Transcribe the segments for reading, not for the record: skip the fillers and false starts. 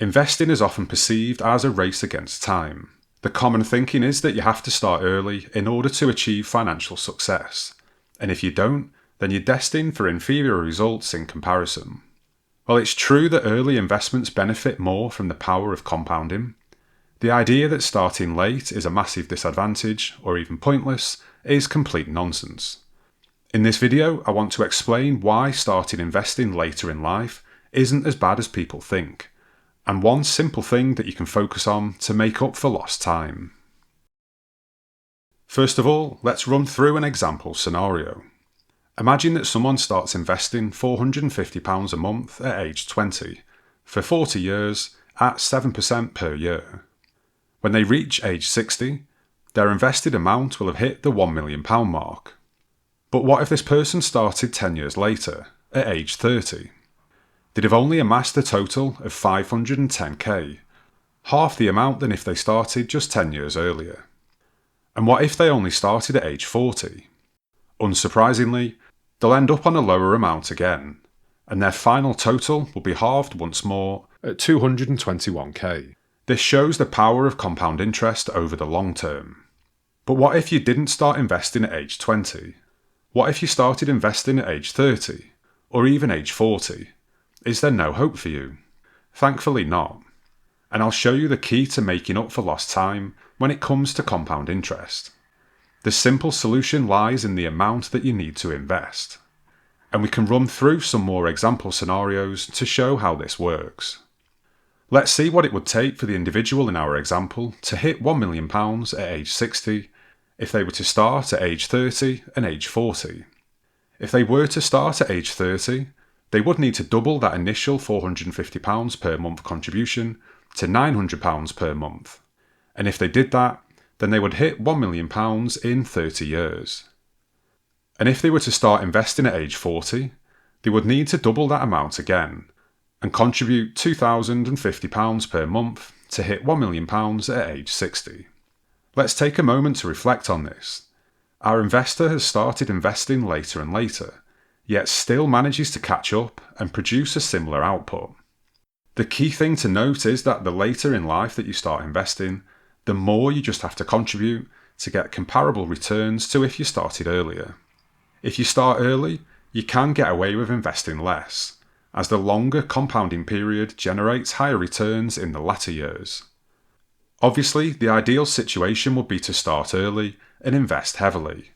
Investing is often perceived as a race against time. The common thinking is that you have to start early in order to achieve financial success, and if you don't, then you're destined for inferior results in comparison. While it's true that early investments benefit more from the power of compounding, the idea that starting late is a massive disadvantage, or even pointless, is complete nonsense. In this video, I want to explain why starting investing later in life isn't as bad as people think, and one simple thing that you can focus on to make up for lost time. First of all, let's run through an example scenario. Imagine that someone starts investing £450 a month at age 20, for 40 years at 7% per year. When they reach age 60, their invested amount will have hit the £1 million mark. But what if this person started 10 years later, at age 30? They'd have only amassed a total of 510k, half the amount than if they started just 10 years earlier. And what if they only started at age 40? Unsurprisingly, they'll end up on a lower amount again, and their final total will be halved once more at 221k. This shows the power of compound interest over the long term. But what if you didn't start investing at age 20? What if you started investing at age 30, or even age 40? Is there no hope for you? Thankfully not. And I'll show you the key to making up for lost time when it comes to compound interest. The simple solution lies in the amount that you need to invest. And we can run through some more example scenarios to show how this works. Let's see what it would take for the individual in our example to hit £1 million at age 60 if they were to start at age 30 and age 40. If they were to start at age 30, they would need to double that initial £450 per month contribution to £900 per month. And if they did that, then they would hit £1 million in 30 years. And if they were to start investing at age 40, they would need to double that amount again and contribute £2,050 per month to hit £1 million at age 60. Let's take a moment to reflect on this. Our investor has started investing later and later, yet still manages to catch up and produce a similar output. The key thing to note is that the later in life that you start investing, the more you just have to contribute to get comparable returns to if you started earlier. If you start early, you can get away with investing less, as the longer compounding period generates higher returns in the latter years. Obviously, the ideal situation would be to start early and invest heavily,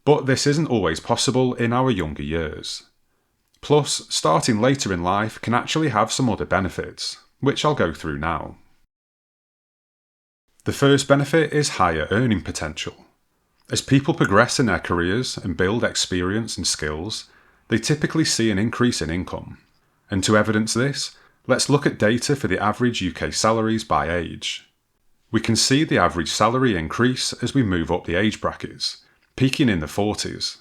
but this isn't always possible in our younger years. Plus, starting later in life can actually have some other benefits, which I'll go through now. The first benefit is higher earning potential. As people progress in their careers and build experience and skills, they typically see an increase in income. And to evidence this, let's look at data for the average UK salaries by age. We can see the average salary increase as we move up the age brackets, peaking in the 40s.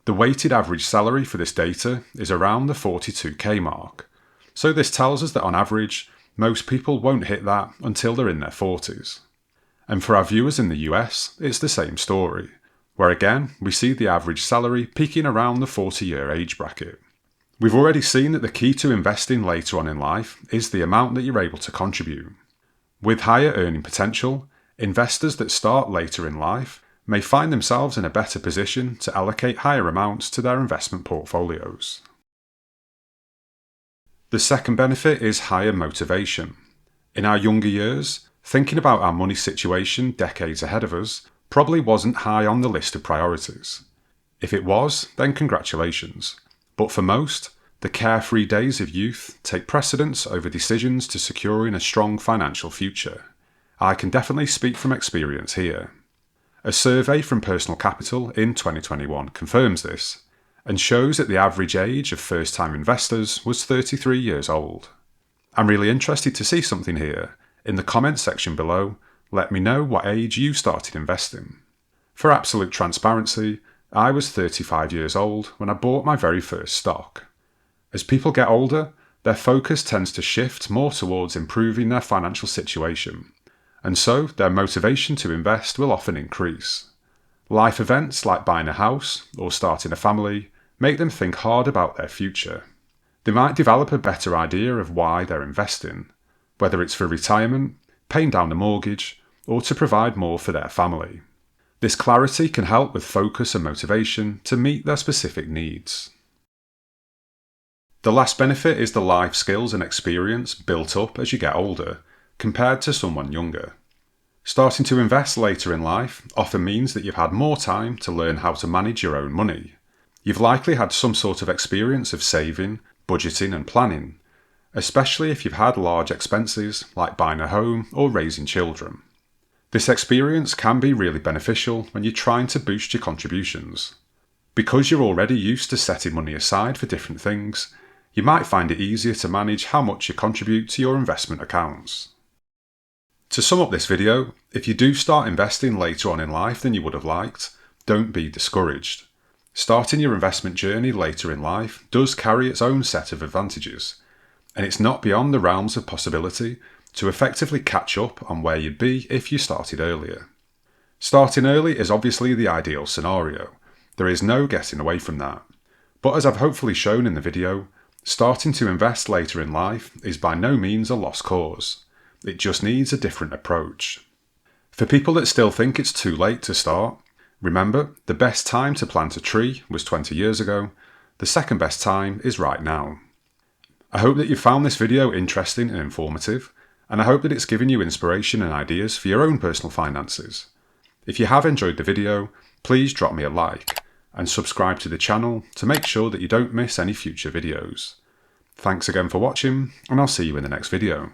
The weighted average salary for this data is around the 42k mark, so this tells us that on average, most people won't hit that until they're in their 40s. And for our viewers in the US, it's the same story, where again, we see the average salary peaking around the 40-year age bracket. We've already seen that the key to investing later on in life is the amount that you're able to contribute. With higher earning potential, investors that start later in life may find themselves in a better position to allocate higher amounts to their investment portfolios. The second benefit is higher motivation. In our younger years, thinking about our money situation decades ahead of us probably wasn't high on the list of priorities. If it was, then congratulations. But for most, the carefree days of youth take precedence over decisions to securing a strong financial future. I can definitely speak from experience here. A survey from Personal Capital in 2021 confirms this, and shows that the average age of first-time investors was 33 years old. I'm really interested to see something here. In the comments section below, let me know what age you started investing. For absolute transparency, I was 35 years old when I bought my very first stock. As people get older, their focus tends to shift more towards improving their financial situation, and so their motivation to invest will often increase. Life events like buying a house or starting a family make them think hard about their future. They might develop a better idea of why they're investing, whether it's for retirement, paying down a mortgage, or to provide more for their family. This clarity can help with focus and motivation to meet their specific needs. The last benefit is the life skills and experience built up as you get older, compared to someone younger. Starting to invest later in life often means that you've had more time to learn how to manage your own money. You've likely had some sort of experience of saving, budgeting and planning, especially if you've had large expenses like buying a home or raising children. This experience can be really beneficial when you're trying to boost your contributions. Because you're already used to setting money aside for different things, you might find it easier to manage how much you contribute to your investment accounts. To sum up this video, if you do start investing later on in life than you would have liked, don't be discouraged. Starting your investment journey later in life does carry its own set of advantages, and it's not beyond the realms of possibility to effectively catch up on where you'd be if you started earlier. Starting early is obviously the ideal scenario. There is no getting away from that. But as I've hopefully shown in the video, starting to invest later in life is by no means a lost cause. It just needs a different approach. For people that still think it's too late to start, remember, the best time to plant a tree was 20 years ago. The second best time is right now. I hope that you found this video interesting and informative, and I hope that it's given you inspiration and ideas for your own personal finances. If you have enjoyed the video, please drop me a like and subscribe to the channel to make sure that you don't miss any future videos. Thanks again for watching, and I'll see you in the next video.